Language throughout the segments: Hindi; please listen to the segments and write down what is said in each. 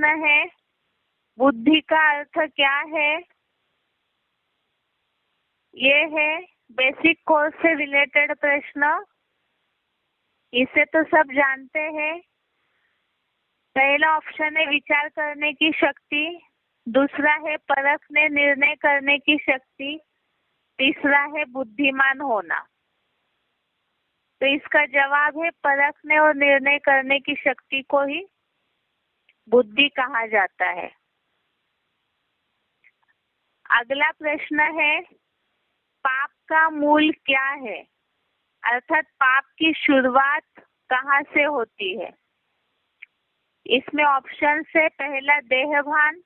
प्रश्न है, बुद्धि का अर्थ क्या है? ये है बेसिक कोर्स से रिलेटेड प्रश्न। इसे तो सब जानते हैं। पहला ऑप्शन है विचार करने की शक्ति, दूसरा है परखने निर्णय करने की शक्ति, तीसरा है बुद्धिमान होना। तो इसका जवाब है परखने और निर्णय करने की शक्ति को ही बुद्धि कहा जाता है। अगला प्रश्न है, पाप का मूल क्या है? अर्थात पाप की शुरुआत कहाँ से होती है? इसमें ऑप्शन है, पहला देहभान,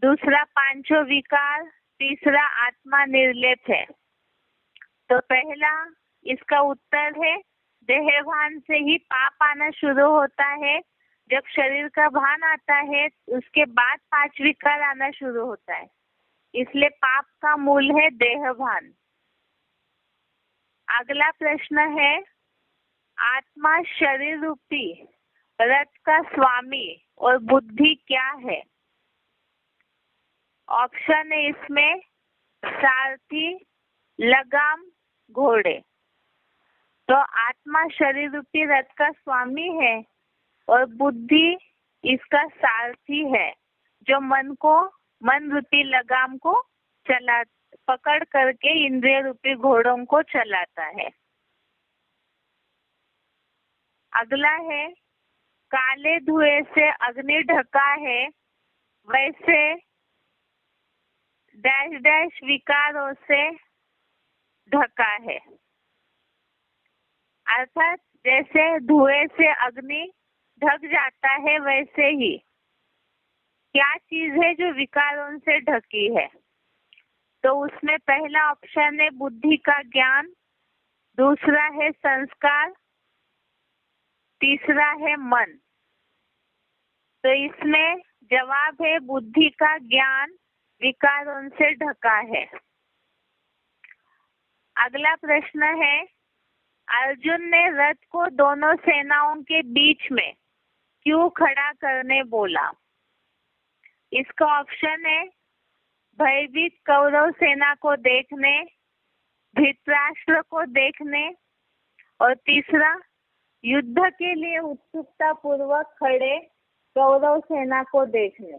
दूसरा पांचों विकार, तीसरा आत्मा निर्लेप है। तो पहला इसका उत्तर है, देहभान से ही पाप आना शुरू होता है। जब शरीर का भान आता है उसके बाद पांच विकार आना शुरू होता है, इसलिए पाप का मूल है देहभान। अगला प्रश्न है, आत्मा शरीर रूपी रथ का स्वामी और बुद्धि क्या है? ऑप्शन है इसमें सारथी, लगाम, घोड़े। तो आत्मा शरीर रूपी रथ का स्वामी है और बुद्धि इसका सारथी है, जो मन रूपी लगाम को पकड़ करके इंद्रिय रूपी घोड़ों को चलाता है। अगला है, काले धुएं से अग्नि ढका है, वैसे डैश डैश विकारों से ढका है। अर्थात जैसे धुएं से अग्नि ढक जाता है, वैसे ही क्या चीज है जो विकारों से ढकी है? तो उसमें पहला ऑप्शन है बुद्धि का ज्ञान, दूसरा है संस्कार, तीसरा है मन। तो इसमें जवाब है बुद्धि का ज्ञान विकारों से ढका है। अगला प्रश्न है, अर्जुन ने रथ को दोनों सेनाओं के बीच में क्यों खड़ा करने बोला? इसका ऑप्शन है भयभीत कौरव सेना को देखने, धृतराष्ट्र को देखने, और तीसरा युद्ध के लिए उत्सुकता पूर्वक खड़े कौरव सेना को देखने।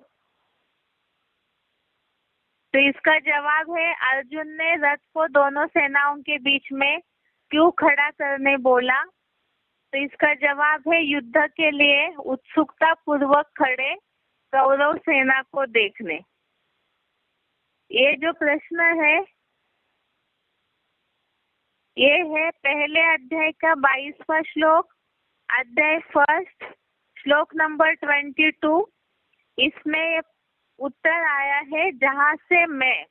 तो इसका जवाब है, अर्जुन ने रथ को दोनों सेनाओं के बीच में क्यों खड़ा करने बोला? तो इसका जवाब है युद्ध के लिए उत्सुकता पूर्वक खड़े कौरव सेना को देखने। ये जो प्रश्न है ये है पहले अध्याय का 22वां श्लोक, अध्याय फर्स्ट, श्लोक नंबर 22। इसमें उत्तर आया है, जहां से मैं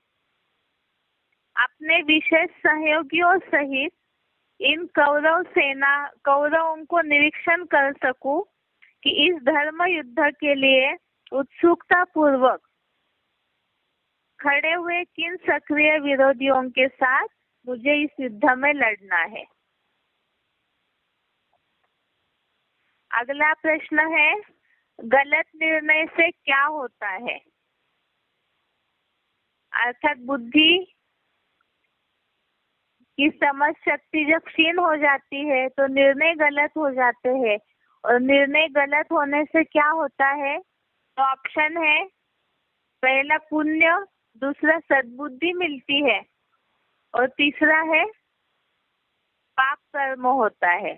अपने विशेष सहयोगियों सहित इन कौरवों को निरीक्षण कर सकूं कि इस धर्म युद्ध के लिए उत्सुकता पूर्वक खड़े हुए किन सक्रिय विरोधियों के साथ मुझे इस युद्ध में लड़ना है। अगला प्रश्न है, गलत निर्णय से क्या होता है? अर्थात बुद्धि की समझ शक्ति जब क्षीण हो जाती है तो निर्णय गलत हो जाते हैं, और निर्णय गलत होने से क्या होता है? तो ऑप्शन है, पहला पुण्य, दूसरा सद्बुद्धि मिलती है, और तीसरा है पाप कर्म होता है।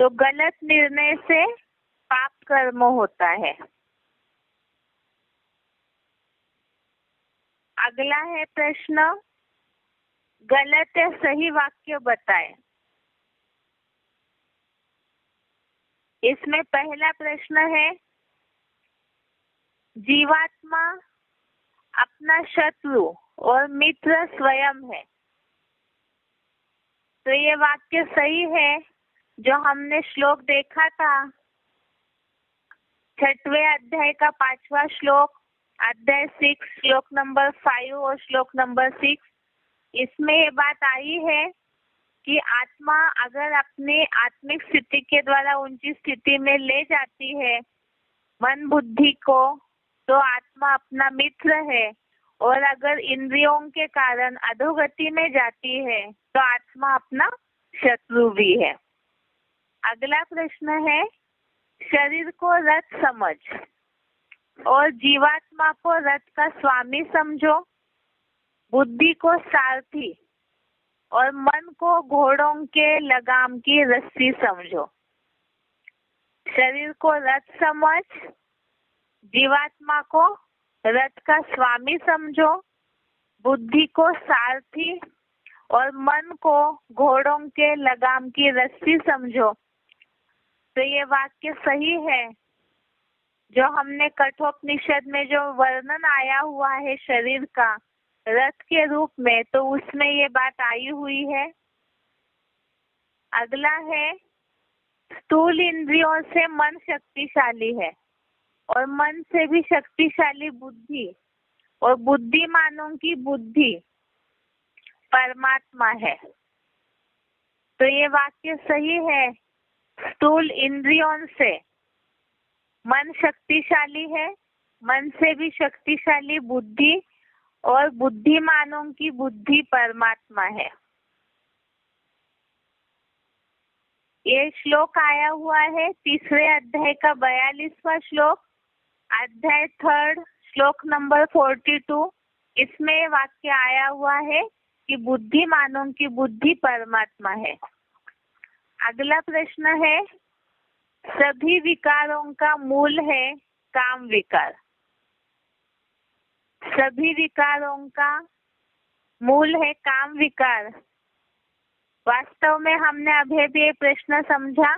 तो गलत निर्णय से पाप कर्म होता है। अगला है प्रश्न, गलत या सही वाक्य बताएं। इसमें पहला प्रश्न है, जीवात्मा अपना शत्रु और मित्र स्वयं है। तो ये वाक्य सही है, जो हमने श्लोक देखा था 6वें अध्याय का 5वां श्लोक, अध्याय 6, श्लोक नंबर 5 और श्लोक नंबर 6। इसमें ये बात आई है कि आत्मा अगर अपनी आत्मिक स्थिति के द्वारा ऊंची स्थिति में ले जाती है मन बुद्धि को तो आत्मा अपना मित्र है, और अगर इंद्रियों के कारण अधोगति में जाती है तो आत्मा अपना शत्रु भी है। अगला प्रश्न है, शरीर को रथ समझ और जीवात्मा को रथ का स्वामी समझो, बुद्धि को सारथी और मन को घोड़ों के लगाम की रस्सी समझो। शरीर को रथ समझ, जीवात्मा को रथ का स्वामी समझो, बुद्धि को सारथी और मन को घोड़ों के लगाम की रस्सी समझो। तो ये वाक्य सही है। जो हमने कठोपनिषद में जो वर्णन आया हुआ है शरीर का रथ के रूप में, तो उसमें ये बात आई हुई है। अगला है, स्थूल इंद्रियों से मन शक्तिशाली है और मन से भी शक्तिशाली बुद्धि, और बुद्धिमानों की बुद्धि परमात्मा है। तो ये वाक्य सही है। स्थूल इंद्रियों से मन शक्तिशाली है, मन से भी शक्तिशाली बुद्धि, और बुद्धिमानों की बुद्धि परमात्मा है। ये श्लोक आया हुआ है तीसरे अध्याय का 42वां श्लोक, अध्याय 3 श्लोक नंबर 42। इसमें वाक्य आया हुआ है कि बुद्धिमानों की बुद्धि परमात्मा है। अगला प्रश्न है, सभी विकारों का मूल है काम विकार। सभी विकारों का मूल है काम विकार। वास्तव में हमने अभी भी ये प्रश्न समझा,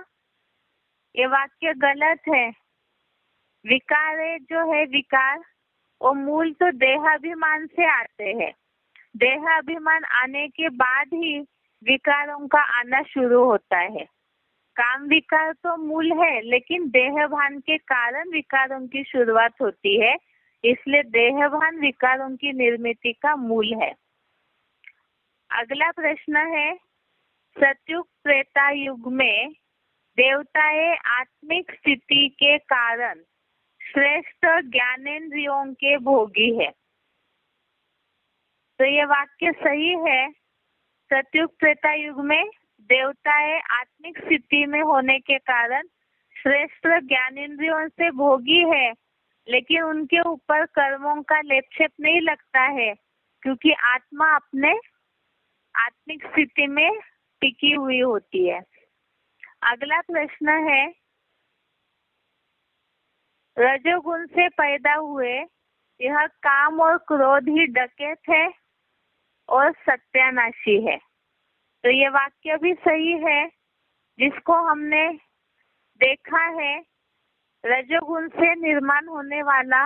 ये वाक्य गलत है। विकार जो है विकार, वो मूल तो देहाभिमान से आते हैं। देहाभिमान आने के बाद ही विकारों का आना शुरू होता है। काम विकार तो मूल है, लेकिन देहभान के कारण विकारों की शुरुआत होती है, इसलिए देहभान विकारों की निर्मिति का मूल है। अगला प्रश्न है, सतयुग त्रेता युग में देवताएं आत्मिक स्थिति के कारण श्रेष्ठ ज्ञानेंद्रियों के भोगी है। तो ये वाक्य सही है। सतयुग त्रेता युग में देवताएं आत्मिक स्थिति में होने के कारण श्रेष्ठ ज्ञानेंद्रियों से भोगी है, लेकिन उनके ऊपर कर्मों का लेपछेप नहीं लगता है, क्योंकि आत्मा अपने आत्मिक स्थिति में टिकी हुई होती है। अगला प्रश्न है, रजोगुण से पैदा हुए यह काम और क्रोध ही डकैत है और सत्यानाशी है। तो ये वाक्य भी सही है, जिसको हमने देखा है। रजोगुण से निर्माण होने वाला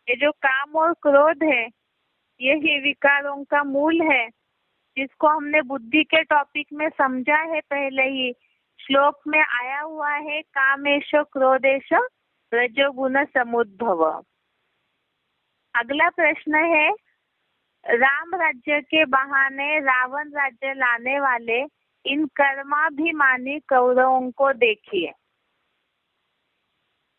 ये जो काम और क्रोध है, यही विकारों का मूल है, जिसको हमने बुद्धि के टॉपिक में समझा है पहले ही। श्लोक में आया हुआ है, कामेश क्रोधेश रजोगुण समुद्भव। अगला प्रश्न है, राम राज्य के बहाने रावण राज्य लाने वाले इन कर्माभिमानी कौरवों को देखिए।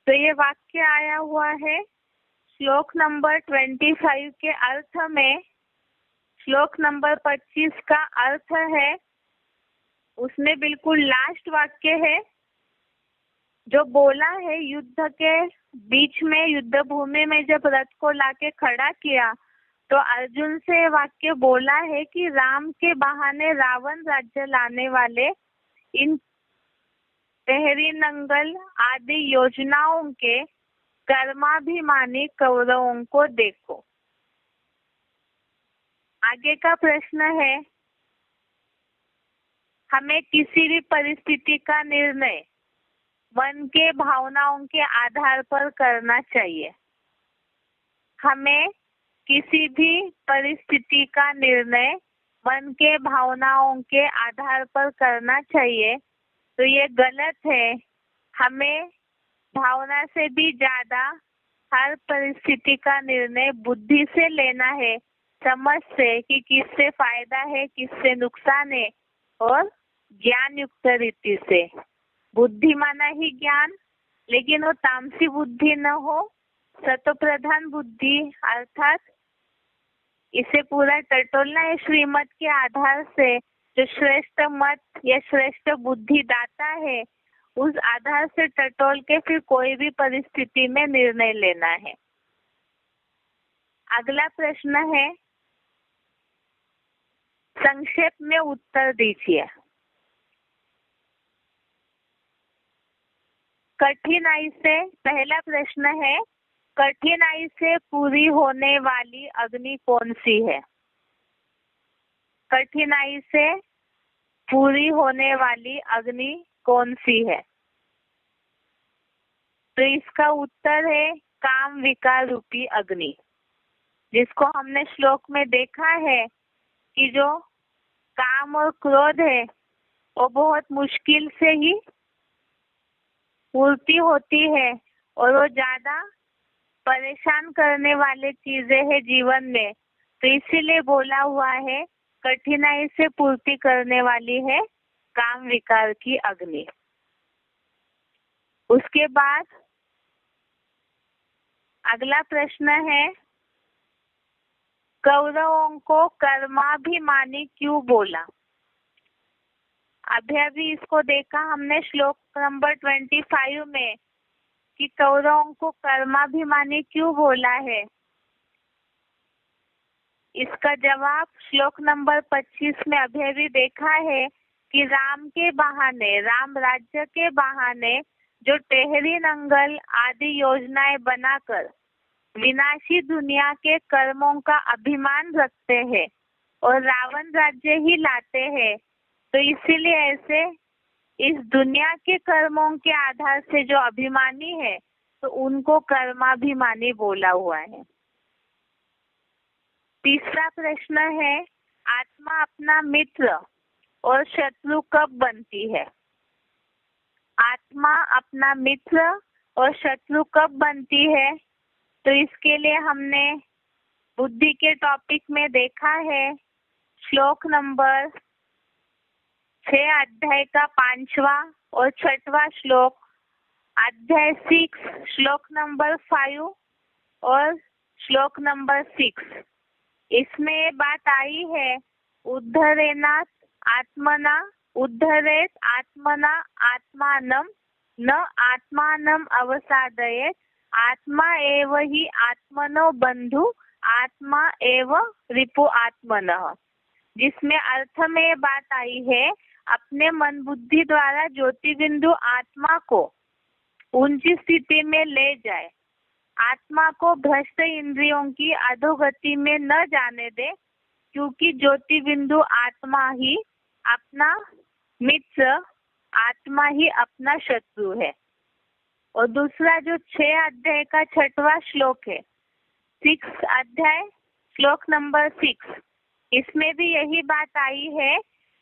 तो ये वाक्य आया हुआ है श्लोक नंबर 25 के अर्थ में। श्लोक नंबर 25 का अर्थ है, उसमें बिल्कुल लास्ट वाक्य है जो बोला है, युद्ध के बीच में, युद्ध भूमि में जब रथ को लाके खड़ा किया तो अर्जुन से वाक्य बोला है कि राम के बहाने रावण राज्य लाने वाले इन पहरी नंगल आदि योजनाओं के कर्माभिमानी कौरवों को देखो। आगे का प्रश्न है, हमें किसी भी परिस्थिति का निर्णय मन के भावनाओं के आधार पर करना चाहिए। हमें किसी भी परिस्थिति का निर्णय मन के भावनाओं के आधार पर करना चाहिए, तो ये गलत है। हमें भावना से भी ज्यादा हर परिस्थिति का निर्णय बुद्धि से लेना है, समझ से कि किससे फायदा है, किससे नुकसान है, और ज्ञान युक्त रीति से। बुद्धि माना ही ज्ञान, लेकिन वो तामसी बुद्धि न हो, सतो प्रधान बुद्धि, अर्थात इसे पूरा टटोलना है। श्रीमत के आधार से जो श्रेष्ठ मत या श्रेष्ठ बुद्धि दाता है, उस आधार से टटोल के फिर कोई भी परिस्थिति में निर्णय लेना है। अगला प्रश्न है, संक्षेप में उत्तर दीजिए। कठिनाई से, पहला प्रश्न है, कठिनाई से पूरी होने वाली अग्नि कौन सी है? कठिनाई से पूरी होने वाली अग्नि कौन सी है? तो इसका उत्तर है काम विकार रूपी अग्नि, जिसको हमने श्लोक में देखा है कि जो काम और क्रोध है वो बहुत मुश्किल से ही पूर्ति होती है और वो ज्यादा परेशान करने वाले चीजें है जीवन में। तो इसीलिए बोला हुआ है कठिनाई से पूर्ति करने वाली है काम विकार की अग्नि। उसके बाद अगला प्रश्न है, कौरवों को कर्माभिमानी क्यों बोला? अभी इसको देखा हमने श्लोक नंबर 25 में कि कौरवों को कर्माभिमानी क्यों बोला है। इसका जवाब श्लोक नंबर 25 में अभी देखा है कि राम के बहाने, राम राज्य के बहाने जो टेहरी नंगल आदि योजनाएं बनाकर विनाशी दुनिया के कर्मों का अभिमान रखते हैं और रावण राज्य ही लाते हैं। तो इसीलिए ऐसे इस दुनिया के कर्मों के आधार से जो अभिमानी है तो उनको कर्माभिमानी बोला हुआ है। तीसरा प्रश्न है, आत्मा अपना मित्र और शत्रु कब बनती है? आत्मा अपना मित्र और शत्रु कब बनती है? तो इसके लिए हमने बुद्धि के टॉपिक में देखा है श्लोक नंबर 6 अध्याय का 5वां और 6वां श्लोक, अध्याय 6 श्लोक नंबर 5 और श्लोक नंबर 6। इसमें ये बात आई है, उद्धरेनात् आत्मना उद्धरेत आत्मना आत्मानम न आत्मानम अवसादयेत आत्मा एव ही आत्मनो बंधु आत्मा एव रिपु आत्मनः। जिसमें अर्थ में ये बात आई है, अपने मन बुद्धि द्वारा ज्योति बिंदु आत्मा को ऊंची स्थिति में ले जाए, आत्मा को भ्रष्ट इंद्रियों की अधोगति में न जाने दे, क्योंकि ज्योति बिंदु आत्मा ही अपना मित्र, आत्मा ही अपना शत्रु है। और दूसरा जो 6 अध्याय का 6वां श्लोक है, 6 अध्याय श्लोक नंबर 6, इसमें भी यही बात आई है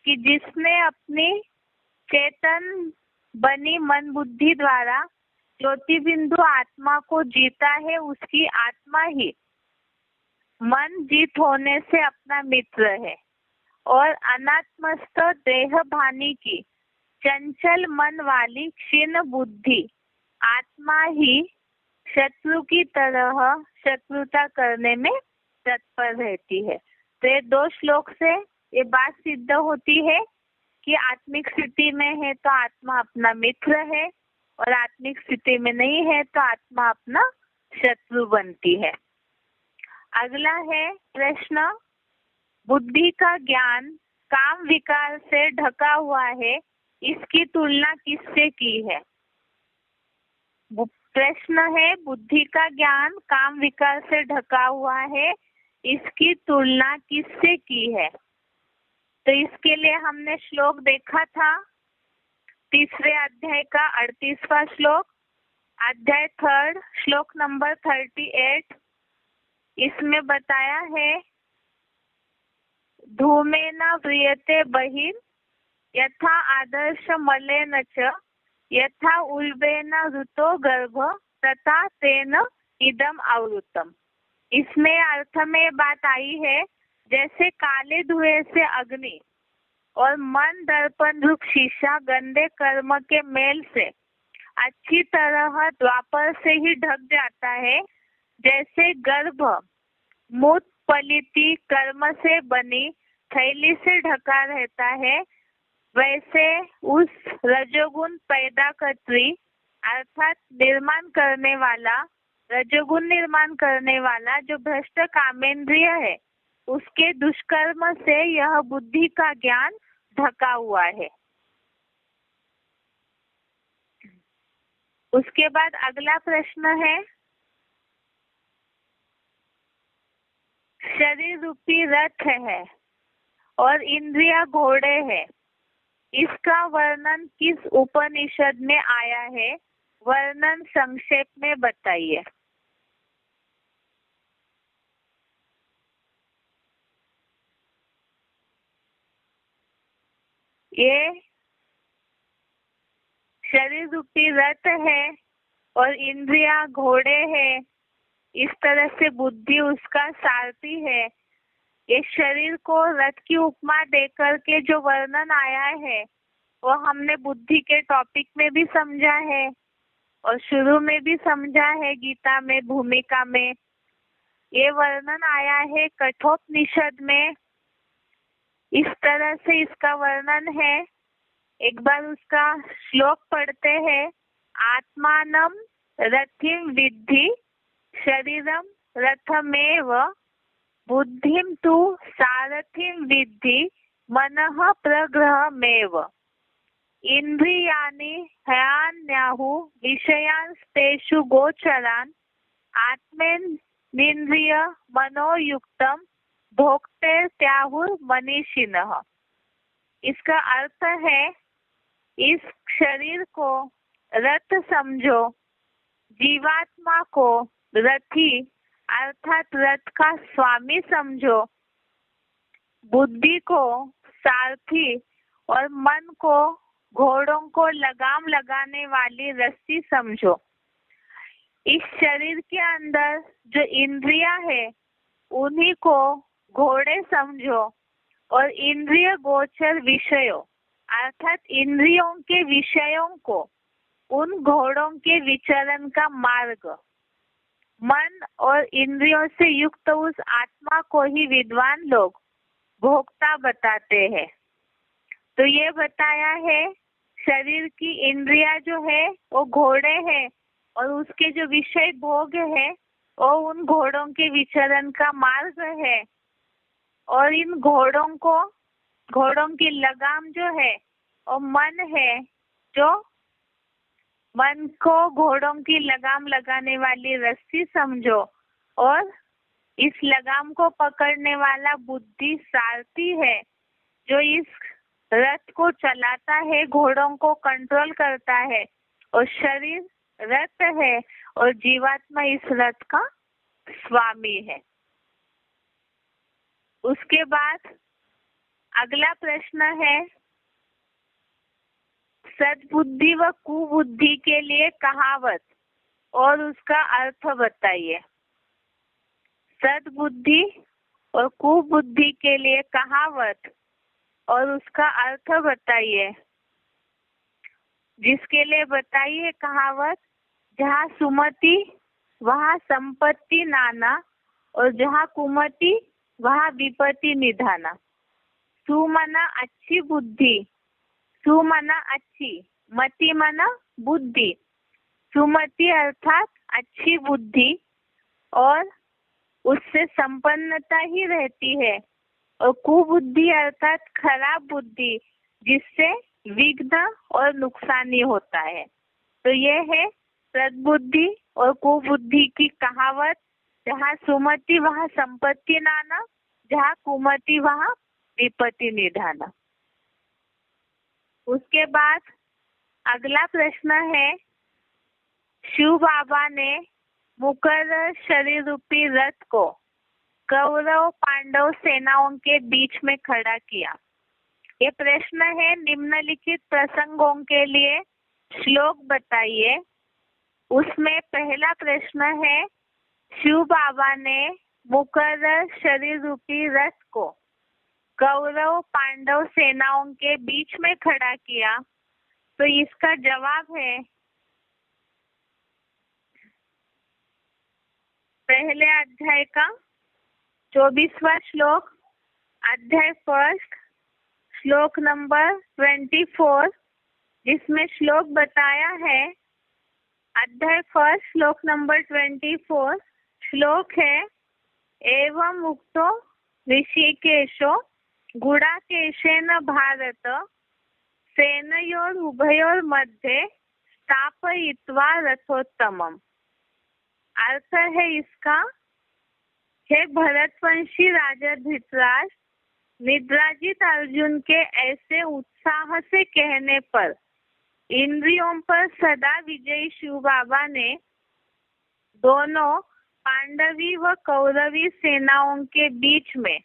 कि जिसने अपनी चेतन बनी मन बुद्धि द्वारा ज्योति बिंदु आत्मा को जीता है, उसकी आत्मा ही मन जीत होने से अपना मित्र है। और अनात्मस्थ देह भानी की चंचल मन वाली क्षीण बुद्धि आत्मा ही शत्रु की तरह शत्रुता करने में तत्पर रहती है। तो ये 2 श्लोक से ये बात सिद्ध होती है कि आत्मिक स्थिति में है तो आत्मा अपना मित्र है और आत्मिक स्थिति में नहीं है तो आत्मा अपना शत्रु बनती है। अगला है प्रश्न, बुद्धि का ज्ञान काम विकार से ढका हुआ है, इसकी तुलना किससे की है? प्रश्न है, बुद्धि का ज्ञान काम विकार से ढका हुआ है, इसकी तुलना किससे की है? तो इसके लिए हमने श्लोक देखा था 3 अध्याय का 38वां श्लोक, अध्याय 3 श्लोक नंबर 38। इसमें बताया है, धूमेन व्रियते बहिर् यथा आदर्श मलेन च यथा उल्बेन ऋतो गर्भ तथा तेन इदम आवृतम। इसमें अर्थ में बात आई है, जैसे काले धुएं से अग्नि और मन दर्पण रूप शीशा गंदे कर्म के मेल से अच्छी तरह द्वापर से ही ढक जाता है। जैसे गर्भ मूत पलिती कर्म से बनी थैली से ढका रहता है, वैसे उस रजोगुण पैदा कर्त्री अर्थात निर्माण करने वाला, रजोगुण निर्माण करने वाला जो भ्रष्ट कामेंद्रिय है, उसके दुष्कर्म से यह बुद्धि का ज्ञान ढका हुआ है। उसके बाद अगला प्रश्न है, शरीर रूपी रथ है और इंद्रिया घोड़े है, इसका वर्णन किस उपनिषद में आया है? वर्णन संक्षेप में बताइए। ये शरीर रूपी रथ है और इंद्रिया घोड़े है, इस तरह से बुद्धि उसका सारथी है। ये शरीर को रथ की उपमा देकर के जो वर्णन आया है वो हमने बुद्धि के टॉपिक में भी समझा है और शुरू में भी समझा है, गीता में भूमिका में। ये वर्णन आया है कठोपनिषद में, इस तरह से इसका वर्णन है। एक बार उसका श्लोक पढ़ते हैं। आत्मानम रथिम विद्धि शरीरम रथमेव बुद्धिम तु सारथिम विद्धि मनः प्रग्रहमेव इंद्रियाणि हयान्याहु विषयांस्तेषु गोचरान् आत्मेन्द्रिय मनोयुक्तम भोक्तेर्त्याहुर् मनीषिणः। इसका अर्थ है, इस शरीर को रथ समझो, जीवात्मा को रथी अर्थात रथ का स्वामी समझो, बुद्धि को सारथी और मन को घोड़ों को लगाम लगाने वाली रस्सी समझो। इस शरीर के अंदर जो इंद्रिया है उन्हीं को घोड़े समझो और इंद्रिय गोचर विषयों अर्थात इंद्रियों के विषयों को, उन घोड़ों के विचरण का मार्ग, मन और इंद्रियों से युक्त उस आत्मा को ही विद्वान लोग भोक्ता बताते हैं। तो ये बताया है, शरीर की इंद्रिया जो है वो घोड़े हैं और उसके जो विषय भोग है वो उन घोड़ों के विचरण का मार्ग है। और इन घोड़ों की लगाम जो है और मन है, जो मन को घोड़ों की लगाम लगाने वाली रस्सी समझो और इस लगाम को पकड़ने वाला बुद्धि सारथी है, जो इस रथ को चलाता है, घोड़ों को कंट्रोल करता है। और शरीर रथ है और जीवात्मा इस रथ का स्वामी है। उसके बाद अगला प्रश्न है, सद्बुद्धि व कुबुद्धि के लिए कहावत और उसका अर्थ बताइए। सद्बुद्धि और कुबुद्धि के लिए कहावत और उसका अर्थ बताइए। जिसके लिए बताइए कहावत, जहाँ सुमति वहाँ संपत्ति नाना और जहाँ कुमति वहाँ विपत्ति निधाना। सुमना अच्छी बुद्धि, सुमना अच्छी, मति मना बुद्धि। सुमति अर्थात अच्छी बुद्धि और उससे संपन्नता ही रहती है, और कुबुद्धि अर्थात खराब बुद्धि जिससे विघ्न और नुकसान ही होता है। तो ये है सद्बुद्धि और कुबुद्धि की कहावत। जहाँ सुमति वहाँ संपत्ति नाना, जहाँ कुमति वहाँ विपत्ति निधाना। उसके बाद अगला प्रश्न है, शिव बाबा ने मुकर्रर शरीर रूपी रथ को कौरव पांडव सेनाओं के बीच में खड़ा किया। ये प्रश्न है, निम्नलिखित प्रसंगों के लिए श्लोक बताइए। उसमें पहला प्रश्न है, शिव बाबा ने मुकर्रर शरीर रूपी रथ को कौरव पांडव सेनाओं के बीच में खड़ा किया। तो इसका जवाब है, पहले अध्याय का 24वां श्लोक, अध्याय फर्स्ट, श्लोक नंबर 24, जिसमें श्लोक बताया है। अध्याय फर्स्ट श्लोक नंबर 24 श्लोक है, एवं उक्तो ऋषिकेशो गुडाकेशेन भारत सेनयोर उभयोर मध्ये स्थापयित्वा रथोत्तमम। अर्थ है इसका, हे भरतवंशी राजा धृतराष्ट्र, निद्राजित अर्जुन के ऐसे उत्साह से कहने पर इंद्रियों पर सदा विजयी शिव बाबा ने दोनों पांडवी व कौरवी सेनाओं के बीच में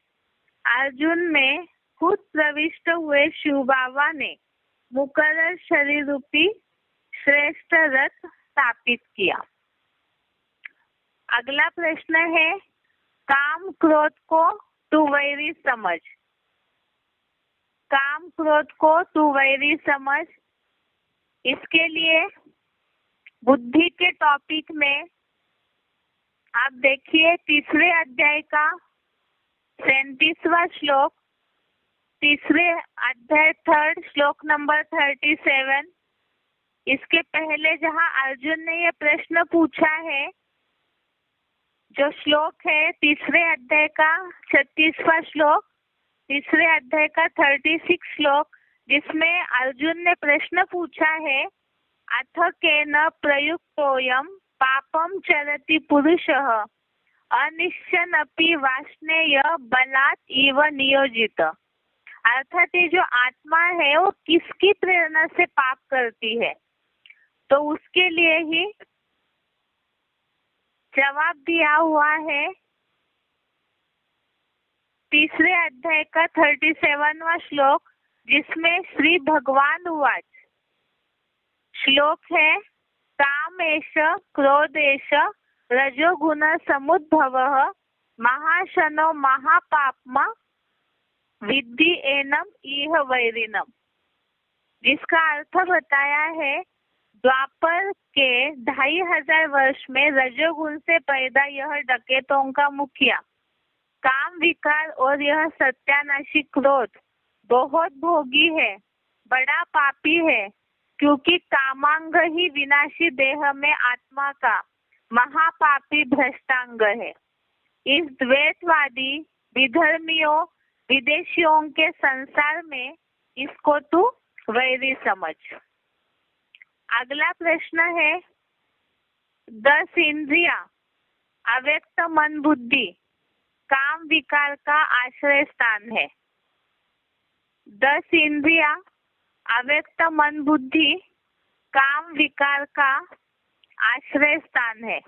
अर्जुन में खुद प्रविष्ट हुए शिव बाबा ने मुकर्रर शरीर रूपी श्रेष्ठ रथ स्थापित किया। अगला प्रश्न है, काम क्रोध को तू वैरी समझ। काम क्रोध को तू वैरी समझ, इसके लिए बुद्धि के टॉपिक में आप देखिए तीसरे अध्याय का 37वां श्लोक, तीसरे अध्याय थर्ड श्लोक नंबर 37। इसके पहले जहां अर्जुन ने यह प्रश्न पूछा है, जो श्लोक है तीसरे अध्याय का 36वां श्लोक, तीसरे अध्याय का 36 श्लोक, जिसमें अर्जुन ने प्रश्न पूछा है, अथ केन प्रयुक्तोयम पापम चरति पुरुषः अनिश्चनपि वाष्णेय बलात् इव नियोजित। अर्थात ये जो आत्मा है वो किसकी प्रेरणा से पाप करती है, तो उसके लिए ही जवाब दिया हुआ है तीसरे अध्याय का 37वां श्लोक, जिसमें श्री भगवान उवाच। श्लोक है, कामेश क्रोधेश रजोगुण समुद्भवः महाशनो महापाप्मा विद्धि एनम इह वैरिणम। जिसका अर्थ बताया है, द्वापर के 2500 वर्ष में रजोगुण से पैदा यह डकैतों का मुखिया काम विकार और यह सत्यानाशी क्रोध बहुत भोगी है, बड़ा पापी है, क्योंकि कामांग ही विनाशी देह में आत्मा का महापापी भ्रष्टांग है। इस द्वैतवादी विधर्मियों विदेशियों के संसार में इसको तू वैरी समझ। अगला प्रश्न है, 10 इंद्रिया अव्यक्त मन बुद्धि काम विकार का आश्रय स्थान है। 10 इंद्रिया अव्यक्त मन बुद्धि काम विकार का आश्रय स्थान है।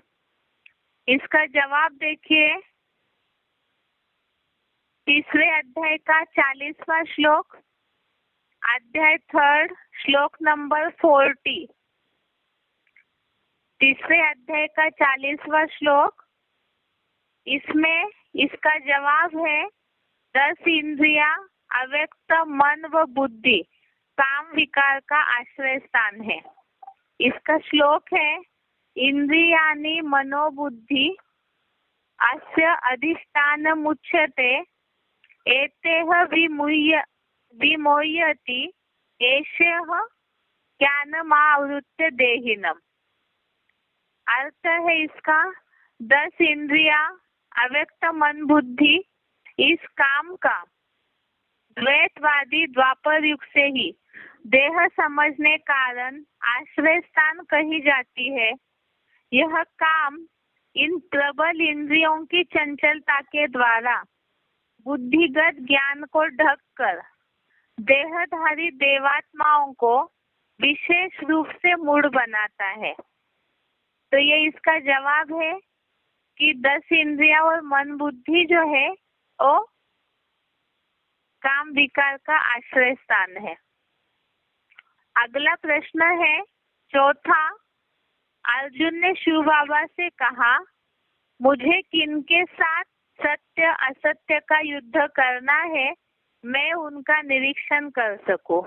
इसका जवाब देखिए तीसरे अध्याय का 40वां श्लोक, अध्याय थर्ड श्लोक नंबर 40। तीसरे अध्याय का 40वां श्लोक, इसमें इसका जवाब है 10 इंद्रिया अव्यक्त मन व बुद्धि काम विकार का आश्रय स्थान है। इसका श्लोक है, इंद्रियाणि मनोबुद्धि अस्य अधिष्ठान मुच्यते एतेह विमोह्यति एषः ज्ञानमावृत्य देहिनम्। अर्थ है इसका, 10 इंद्रिया अव्यक्त मन बुद्धि इस काम का द्वैतवादी द्वापर युग से ही देह समझने कारण आश्रय स्थान कही जाती है। यह काम इन प्रबल इंद्रियों की चंचलता के द्वारा बुद्धिगत ज्ञान को ढककर देहधारी देवात्माओं को विशेष रूप से मूढ़ बनाता है। तो ये इसका जवाब है कि 10 इंद्रिया और मन बुद्धि जो है वो काम विकार का आश्रय स्थान है। अगला प्रश्न है चौथा, अर्जुन ने शिव बाबा से कहा, मुझे किनके साथ सत्य असत्य का युद्ध करना है, मैं उनका निरीक्षण कर सकूं।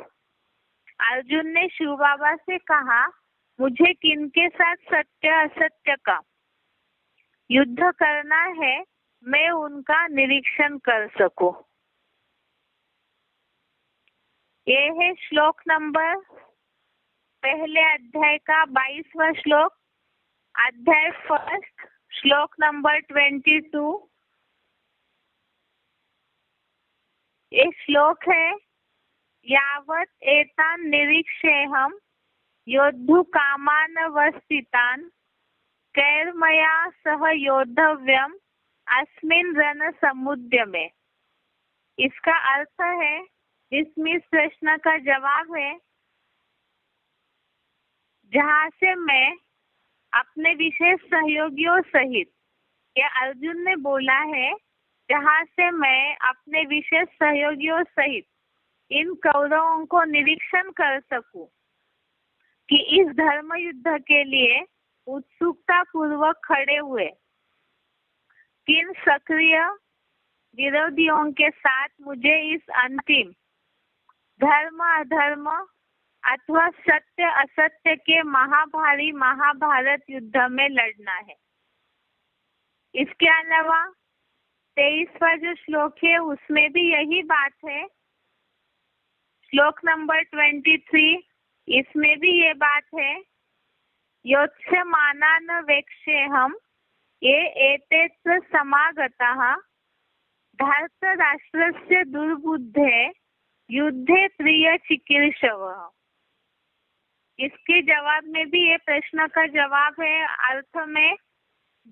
अर्जुन ने शिव बाबा से कहा, मुझे किनके साथ सत्य असत्य का युद्ध करना है, मैं उनका निरीक्षण कर सकूं। ये है श्लोक नंबर पहले अध्याय का 22वां श्लोक, अध्याय फर्स्ट, श्लोक नंबर 22। ये श्लोक है, यावत एतान निरीक्षेहम योद्धु कामानवस्थितान कैर्मया सह योद्धव्यम अस्मिन् रण समुद्यमे। इसका अर्थ है, इसमें इस प्रश्न का जवाब है, जहाँ से मैं अपने विशेष सहयोगियों सहित, या अर्जुन ने बोला है, जहाँ से मैं अपने विशेष सहयोगियों सहित इन कौरवों को निरीक्षण कर सकूं कि इस धर्म युद्ध के लिए उत्सुकता पूर्वक खड़े हुए किन सक्रिय विरोधियों के साथ मुझे इस अंतिम धर्म अधर्म अथवा सत्य असत्य के महाभारी महाभारत युद्ध में लड़ना है। इसके अलावा 23वां जो श्लोक है उसमें भी यही बात है। श्लोक नंबर 23, इसमें भी ये बात है, योत्स्यमानान वेक्षेहम ये एतेत्र समागताः धार्तराष्ट्रस्य दुर्बुद्धे युद्धे प्रिय चिकीर्षवः। इसके जवाब में भी ये प्रश्न का जवाब है, अर्थ में,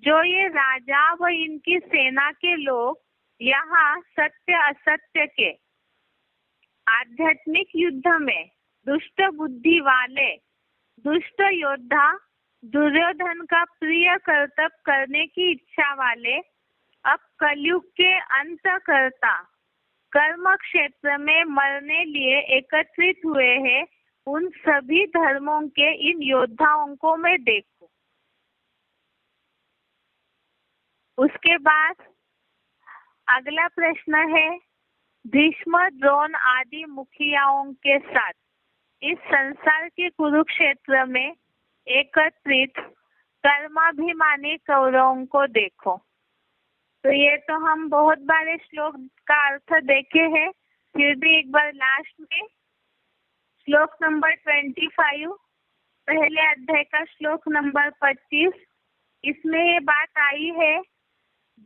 जो ये राजा व इनकी सेना के लोग यहाँ सत्य असत्य के आध्यात्मिक युद्ध में दुष्ट बुद्धि वाले दुष्ट योद्धा दुर्योधन का प्रिय कर्तव्य करने की इच्छा वाले अब कलयुग के अंतकर्ता कर्म क्षेत्र में मरने लिए एकत्रित हुए हैं, उन सभी धर्मों के इन योद्धाओं को मैं देखूं। उसके बाद अगला प्रश्न है, भीष्म द्रोण आदि मुखियाओं के साथ इस संसार के कुरुक्षेत्र में एकत्रित कर्माभिमानी कौरवों को देखो। तो ये तो हम बहुत बार श्लोक का अर्थ देखे हैं, फिर भी एक बार लास्ट में श्लोक नंबर 25, पहले अध्याय का श्लोक नंबर 25, इसमें ये बात आई है,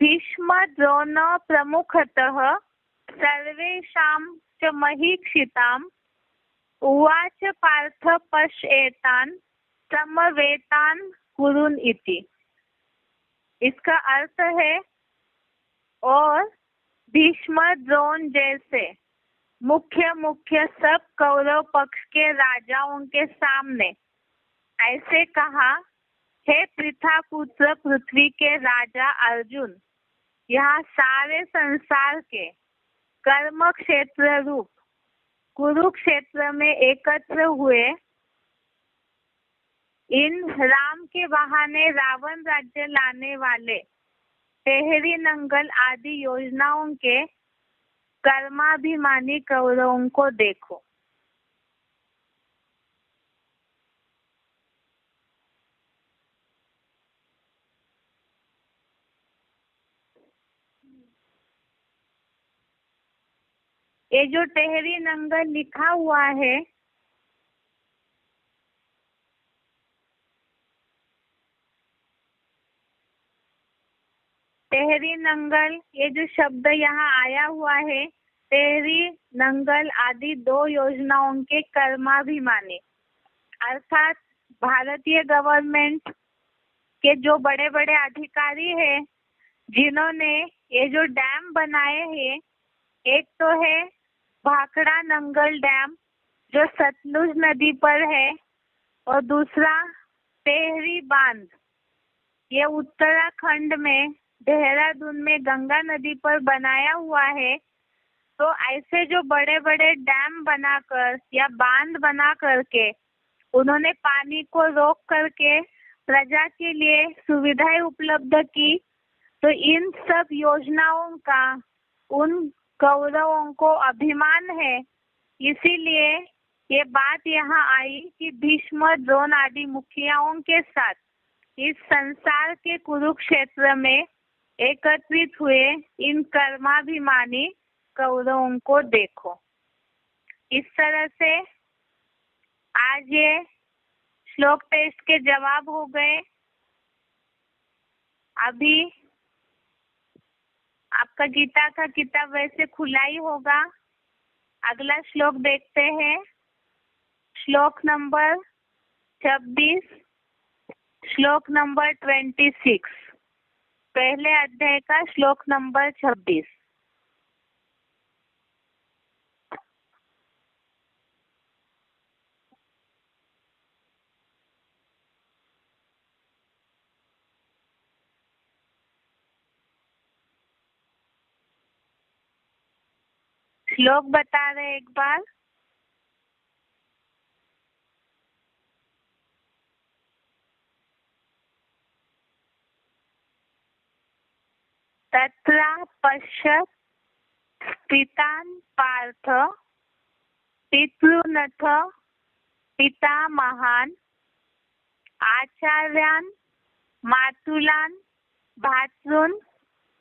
भीष्म द्रोण प्रमुखतः सर्वेषां च महीक्षिताम् उवाच पार्थ पश्येतान् समवेतान् कुरुन् इति। इसका अर्थ है, और भीष्म द्रोण जैसे मुख्य सब कौरव पक्ष के राजाओं के सामने ऐसे कहा, हे पृथापुत्र पृथ्वी के राजा अर्जुन, यहाँ सारे संसार के कर्म क्षेत्र रूप कुरुक्षेत्र में एकत्र हुए इन राम के बहाने रावण राज्य लाने वाले टेहरी नंगल आदि योजनाओं के कर्माभिमानी कौरवों को देखो। ये जो टेहरी नंगल लिखा हुआ है, टेहरी नंगल, ये जो शब्द यहाँ आया हुआ है, टेहरी नंगल आदि दो योजनाओं के कर्माभिमानी, अर्थात भारतीय गवर्नमेंट के जो बड़े बड़े अधिकारी हैं, जिन्होंने ये जो डैम बनाए हैं, एक तो है भाखड़ा नंगल डैम जो सतलुज नदी पर है, और दूसरा टेहरी बांध, ये उत्तराखंड में देहरादून में गंगा नदी पर बनाया हुआ है। तो ऐसे जो बड़े बड़े डैम बनाकर या बांध बना करके उन्होंने पानी को रोक करके प्रजा के लिए सुविधाएं उपलब्ध की, तो इन सब योजनाओं का उन कौरवों को अभिमान है। इसीलिए ये बात यहाँ आई कि भीष्म द्रोण आदि मुखियाओं के साथ इस संसार के कुरुक्षेत्र में एकत्रित हुए इन कर्माभिमानी कौरवों को देखो। इस तरह से आज ये श्लोक टेस्ट के जवाब हो गए। अभी आपका गीता का किताब वैसे खुला ही होगा। अगला श्लोक देखते हैं। श्लोक नंबर 26, श्लोक नंबर 26, पहले अध्याय का श्लोक नंबर 26। श्लोक बता रहे एक बार। तत्र पश्यत् स्थितान् पार्थ पितॄनथ पितामहान् आचार्यान् मातुलान् भ्रातॄन्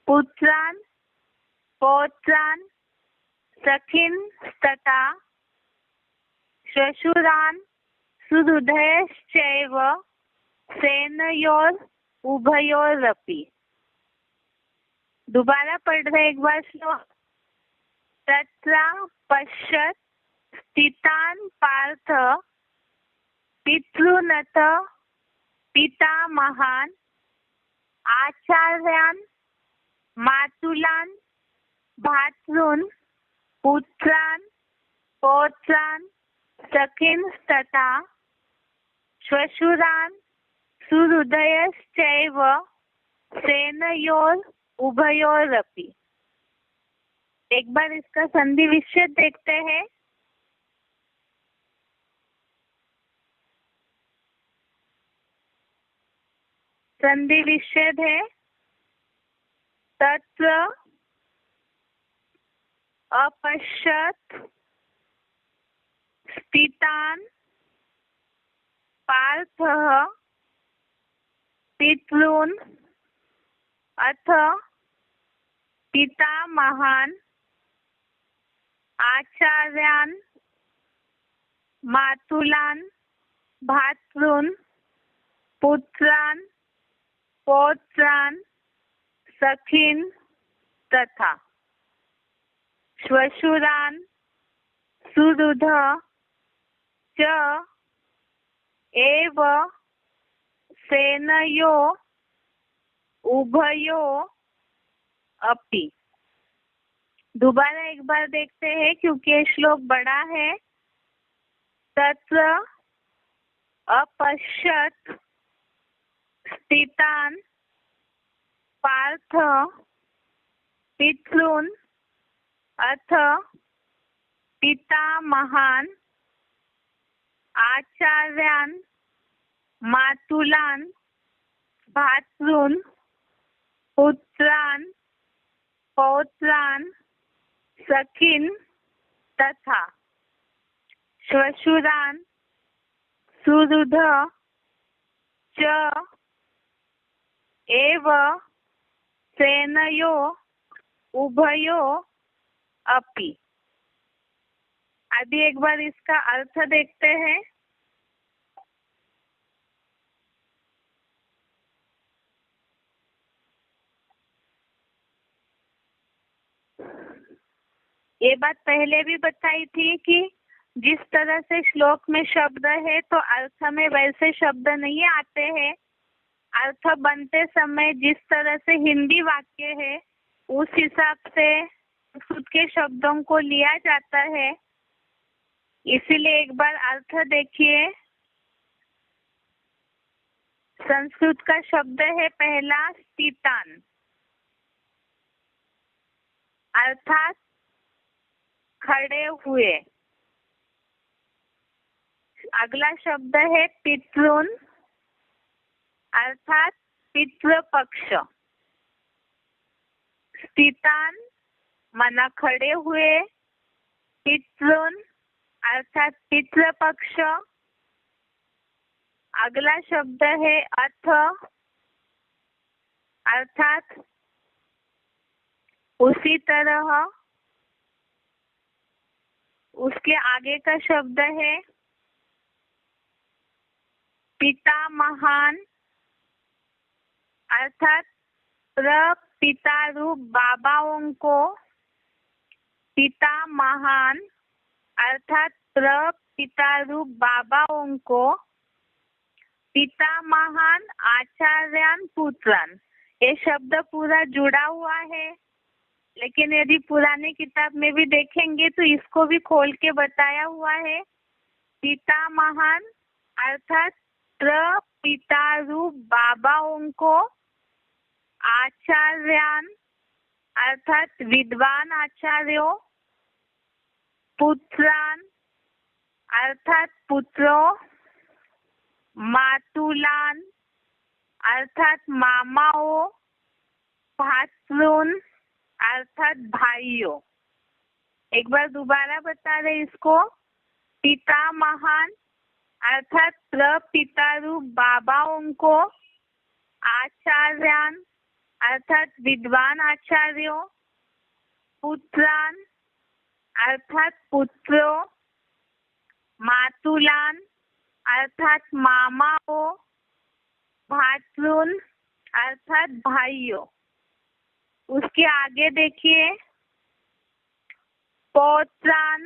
पुत्रान् पौत्रान् सखीन् तथा श्वशुरान् सुहृदयश्चैव सेनयोर उभयोरपि। दोबारा पढ़ रहे एक बार श्लोक। तत्र पश्यत् स्थितान् पार्थ पितॄनथ पितामहान् आचार्यान् मातुलान् भ्रातॄन् पुत्रान् पौत्रान् सखीन् तथा श्वशुरान् सुहृदयश्चैव सेनयोर उभयोरपि। एक बार इसका संधि विच्छेद देखते हैं। संधि विच्छेद है तत्र अपश्यत् स्थितान् पार्थः पितॄन् अथ पितामहान् आचार्यान् मातुलान् भ्रातॄन् पुत्रान् पौत्रान् सखीन् तथा श्वशुरान् सुहृद च एव सेनयो उभयो अपि। दोबारा एक बार देखते हैं क्योंकि ये श्लोक बड़ा है। तत्र अपश्यत् स्थितान् पार्थ पितॄन् अथ पितामहान् आचार्यान् मातुलान् भ्रातॄन् पुत्रान् पौत्रान् सखीन् तथा श्वशुरान् सुहृद च एव सेनयो उभयो अपि। अभी एक बार इसका अर्थ देखते हैं। ये बात पहले भी बताई थी कि जिस तरह से श्लोक में शब्द है तो अर्थ में वैसे शब्द नहीं आते हैं। अर्थ बनते समय जिस तरह से हिंदी वाक्य है उस हिसाब से संस्कृत के शब्दों को लिया जाता है। इसीलिए एक बार अर्थ देखिए। संस्कृत का शब्द है पहला स्थितान्, अर्थात खड़े हुए। अगला शब्द है पितॄन्, अर्थात पितृपक्ष। स्थितान् माना खड़े हुए, पितॄन् अर्थात पितृपक्ष, अगला शब्द है अथ, अर्थात उसी तरह। उसके आगे का शब्द है पिता महान, अर्थात प्रपिता रूप बाबाओं को पिता महान, अर्थात प्रपिता रूप बाबाओं को पिता महान आचार्यान पुत्रान। ये शब्द पूरा जुड़ा हुआ है, लेकिन यदि पुरानी किताब में भी देखेंगे तो इसको भी खोल के बताया हुआ है। पिता महान अर्थात प्रपिता रूप बाबाओं को आचार्यान अर्थात विद्वान आचार्यों, पुत्रान अर्थात पुत्रों, मातुलान अर्थात मामाओं, भातृन अर्थात भाइयों। एक बार दोबारा बता रहे इसको। पिता महान अर्थात प्रपिता रूप बाबाओं को आचार्यान अर्थात विद्वान आचार्यों, पुत्रान अर्थात पुत्रों, मातुलान अर्थात मामाओं, भातृन अर्थात भाइयों। उसके आगे देखिए पौत्रान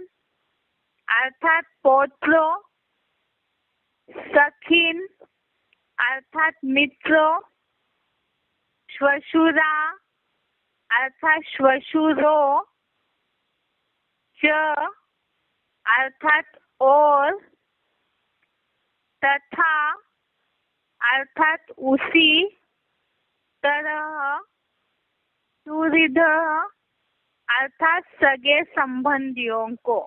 अर्थात पौत्रों, सखीन अर्थात मित्रों, श्वशुरा अर्थात श्वशुरों, च अर्थात और, तथा अर्थात उसी तरह, सुहृद अर्थात सगे संबंधियों को।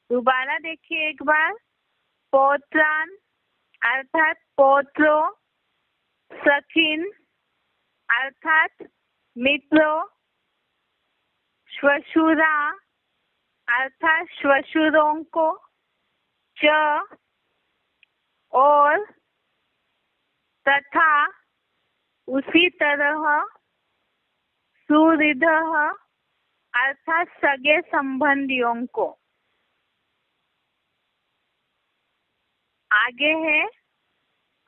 दोबारा देखिए एक बार। पौत्रान अर्थात पौत्रों, सखीन अर्थात मित्रों, श्वशुरा अर्थात श्वशुरों को, च और, तथा उसी तरह, सुहृद अर्थात सगे संबंधियों को। आगे है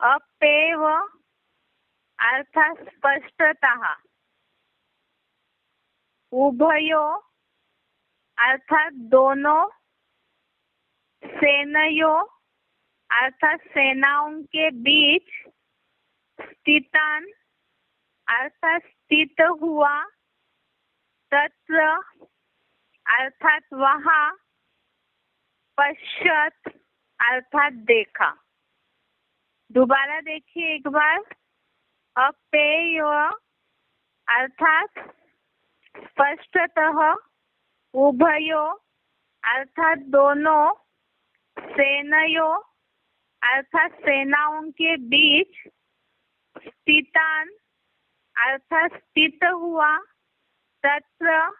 अपेव अर्थात स्पष्टतः, उभयो अर्थात दोनों, सेनयो अर्थात सेनाओं के बीच, स्थितान अर्थात स्थित हुआ, तत्र अर्थात वहाँ, पश्चात अर्थात देखा। दोबारा देखिए एक बार। अपेय अर्थात स्पष्टतः, उभयो अर्थात दोनों, सेनयो अर्थात सेनाओं के बीच, स्थितान अर्थात स्थित हुआ, तत्र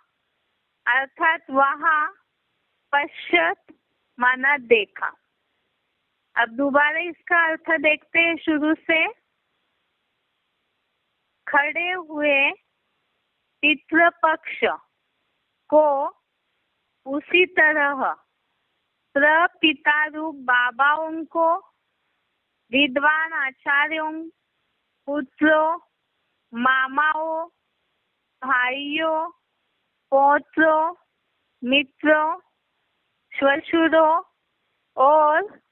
अर्थात वहाँ, पश्चात माना देखा। अब दोबारा इसका अर्थ देखते हैं शुरू से। खड़े हुए पितृपक्ष को उसी तरह प्रपिता रूप बाबाओं को विद्वान आचार्यों, पुत्रों, मामाओं, भाइयों, पौत्रों, मित्रों, श्वशुरों और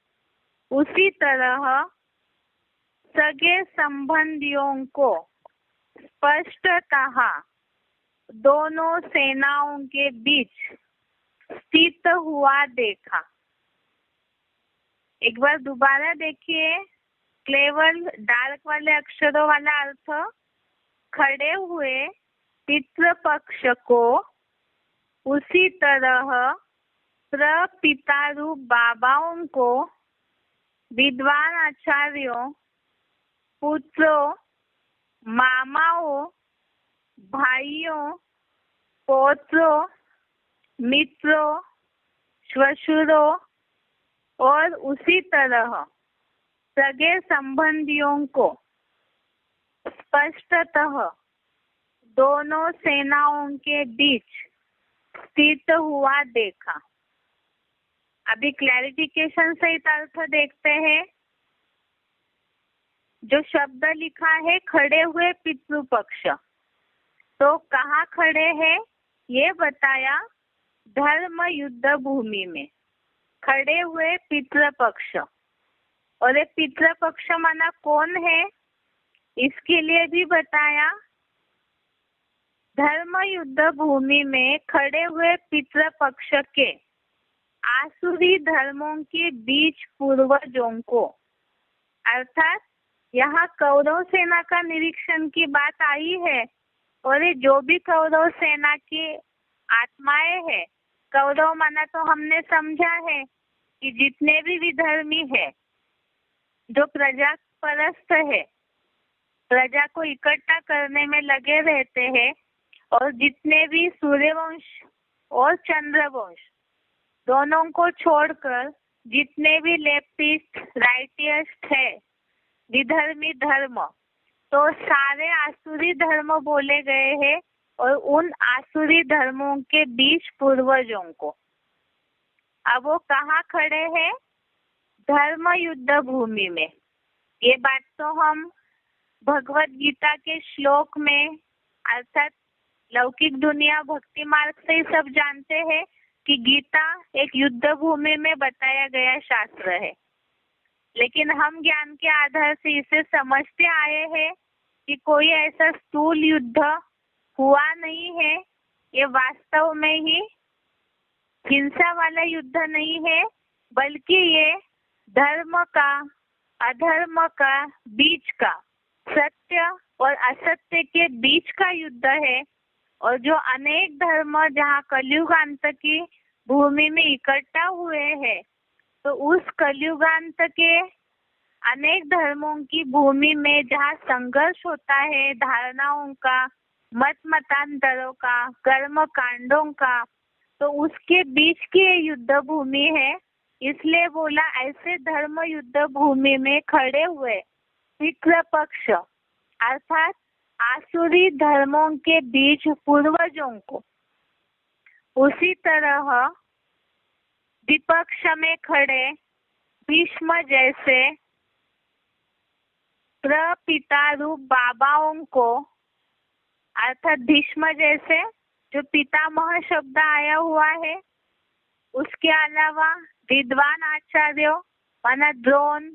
उसी तरह सगे संबंधियों को स्पष्टतः दोनों सेनाओं के बीच स्थित हुआ देखा। एक बार दोबारा देखिए। केवल डार्क वाले अक्षरों वाला अर्थ। खड़े हुए पितृपक्ष को उसी तरह प्रपिता रूप बाबाओं को विद्वान आचार्यों, पुत्रों, मामाओं, भाइयों, पौत्रों, मित्रों, श्वशुरों और उसी तरह सगे संबंधियों को स्पष्टतः दोनों सेनाओं के बीच स्थित हुआ देखा। अभी क्लैरिफिकेशन सहित अर्थ देखते हैं। जो शब्द लिखा है खड़े हुए पितृपक्ष, तो कहाँ खड़े हैं ये बताया, धर्म युद्ध भूमि में खड़े हुए पितृपक्ष। और ये पितृपक्ष माना कौन है इसके लिए भी बताया। धर्म युद्ध भूमि में खड़े हुए पितृपक्ष के आसुरी धर्मों के बीच पूर्वजों को, अर्थात यहाँ कौरव सेना का निरीक्षण की बात आई है। और ये जो भी कौरव सेना की आत्माएं है, कौरव माना तो हमने समझा है कि जितने भी विधर्मी है, जो प्रजा परस्त है, प्रजा को इकट्ठा करने में लगे रहते हैं, और जितने भी सूर्यवंश और चंद्रवंश दोनों को छोड़कर जितने भी लेफ्टिस्ट राइटिस्ट है विधर्मी धर्म, तो सारे आसुरी धर्म बोले गए हैं। और उन आसुरी धर्मों के बीच पूर्वजों को, अब वो कहाँ खड़े हैं? धर्म युद्ध भूमि में। ये बात तो हम भगवत गीता के श्लोक में, अर्थात लौकिक दुनिया भक्ति मार्ग से ही सब जानते हैं कि गीता एक युद्ध भूमि में बताया गया शास्त्र है। लेकिन हम ज्ञान के आधार से इसे समझते आए हैं कि कोई ऐसा स्थूल युद्ध हुआ नहीं है। ये वास्तव में ही हिंसा वाला युद्ध नहीं है, बल्कि ये धर्म का अधर्म का बीच का, सत्य और असत्य के बीच का युद्ध है। और जो अनेक धर्म जहाँ कलयुगांत की भूमि में इकट्ठा हुए हैं, तो उस कलयुगांत के अनेक धर्मों की भूमि में जहाँ संघर्ष होता है, धारणाओं का, मत मतांतरों का, कर्म कांडों का, तो उसके बीच की ये युद्ध भूमि है। इसलिए बोला ऐसे धर्म युद्ध भूमि में खड़े हुए पितृपक्ष, अर्थात आसुरी धर्मों के बीच पूर्वजों को, उसी तरह विपक्ष में खड़े भीष्म जैसे प्रपिता रूप बाबाओं को, अर्थात भीष्म जैसे जो पितामह शब्द आया हुआ है, उसके अलावा विद्वान आचार्यों माना द्रोण,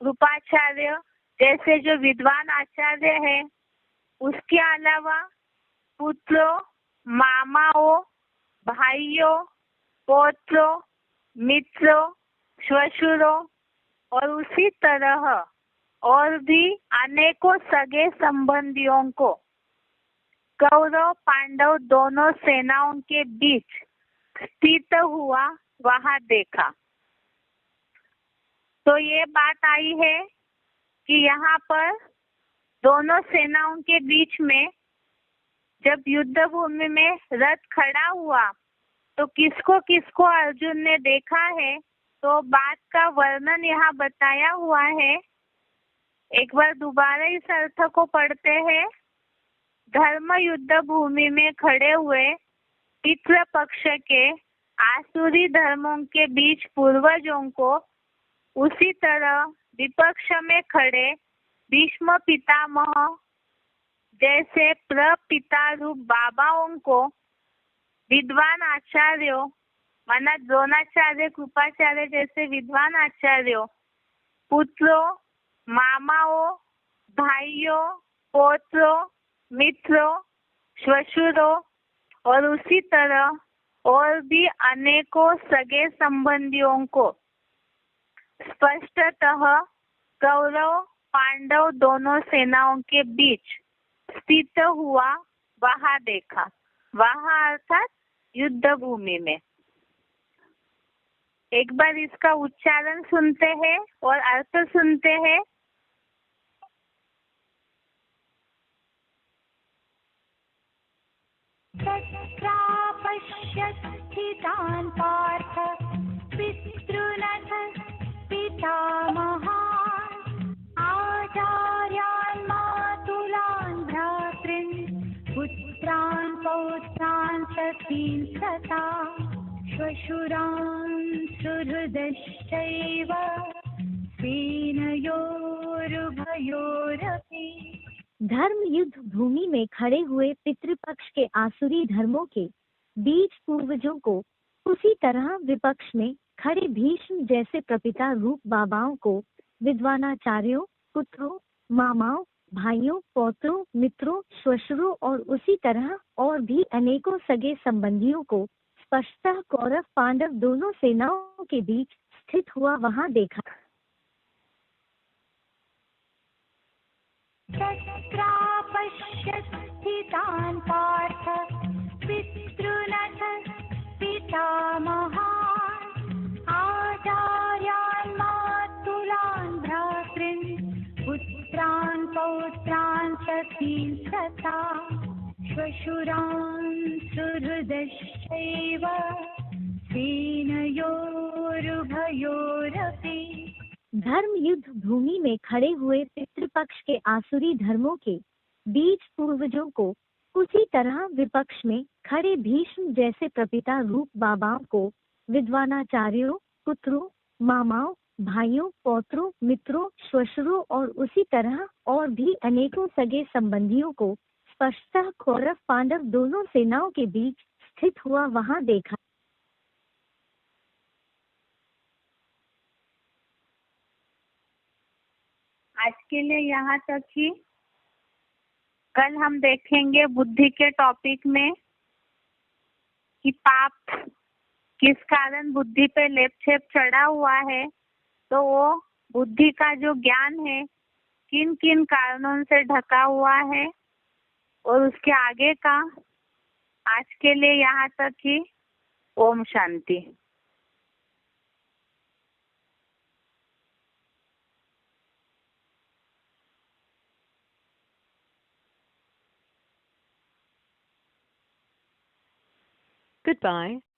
कृपाचार्य जैसे जो विद्वान आचार्य है, उसके अलावा पुत्रों, मामाओं, भाइयों, पौत्रों, मित्रों, श्वशुरों और उसी तरह और भी अनेकों सगे संबंधियों को कौरव पांडव दोनों सेनाओं के बीच स्थित हुआ वहां देखा। तो ये बात आई है कि यहाँ पर दोनों सेनाओं के बीच में जब युद्ध भूमि में रथ खड़ा हुआ, तो किसको किसको अर्जुन ने देखा है, तो बात का वर्णन यहाँ बताया हुआ है। एक बार दोबारा इस अर्थ को पढ़ते हैं। धर्म युद्ध भूमि में खड़े हुए पितृपक्ष के आसुरी धर्मों के बीच पूर्वजों को, उसी तरह विपक्ष में खड़े भीष्म पितामह जैसे प्रपिता रूप बाबाओं को, विद्वान आचार्यों माना द्रोणाचार्य, कृपाचार्य जैसे विद्वान आचार्यों, पुत्रों, मामाओं, भाइयों, पौत्रों, मित्रों, श्वशुरों और उसी तरह और भी अनेकों सगे संबंधियों को स्पष्टतः कौरव पांडव दोनों सेनाओं के बीच स्थित हुआ वहां देखा। वहां अर्थात युद्ध भूमि में। एक बार इसका उच्चारण सुनते हैं और अर्थ सुनते हैं। स्थितान् पार्थ पितॄनथ पितामहान् पौत्रान् सखीन् सता श्वशुरान् सुहृदश्चैव सेनयोरुभयोरपि। धर्म युद्ध भूमि में खड़े हुए पितृपक्ष के आसुरी धर्मों के बीच पूर्वजों को, उसी तरह विपक्ष में खड़े भीष्म जैसे प्रपिता रूप बाबाओं को, विद्वानाचार्यों, पुत्रों, मामाओं, भाइयों, पौत्रों, मित्रों, श्वशुरों और उसी तरह और भी अनेकों सगे संबंधियों को स्पष्टतः कौरव पांडव दोनों सेनाओं के बीच स्थित हुआ वहां देखा। तत्रापश्यत् स्थितान् पार्थ पितॄनथ पितामहान् आचार्यान् मातुलान् भ्रातॄन् पुत्रान् पौत्रान् सखीन् सता श्वशुरान् सुहृदश्चैव सेनयोरुभयोरपि। धर्म युद्ध भूमि में खड़े हुए पितृपक्ष के आसुरी धर्मों के बीच पूर्वजों को, उसी तरह विपक्ष में खड़े भीष्म जैसे प्रपिता रूप बाबाओं को, विद्वानाचार्यों, पुत्रों, मामाओं, भाइयों, पौत्रों, मित्रों, श्वशुरों और उसी तरह और भी अनेकों सगे संबंधियों को स्पष्टतः कौरव पांडव दोनों सेनाओं के बीच स्थित हुआ वहां देखा। आज के लिए यहाँ तक ही। कल हम देखेंगे बुद्धि के टॉपिक में कि पाप किस कारण बुद्धि पे लेप छेप चढ़ा हुआ है, तो वो बुद्धि का जो ज्ञान है किन किन कारणों से ढका हुआ है और उसके आगे का। आज के लिए यहाँ तक ही। ओम शांति। Goodbye.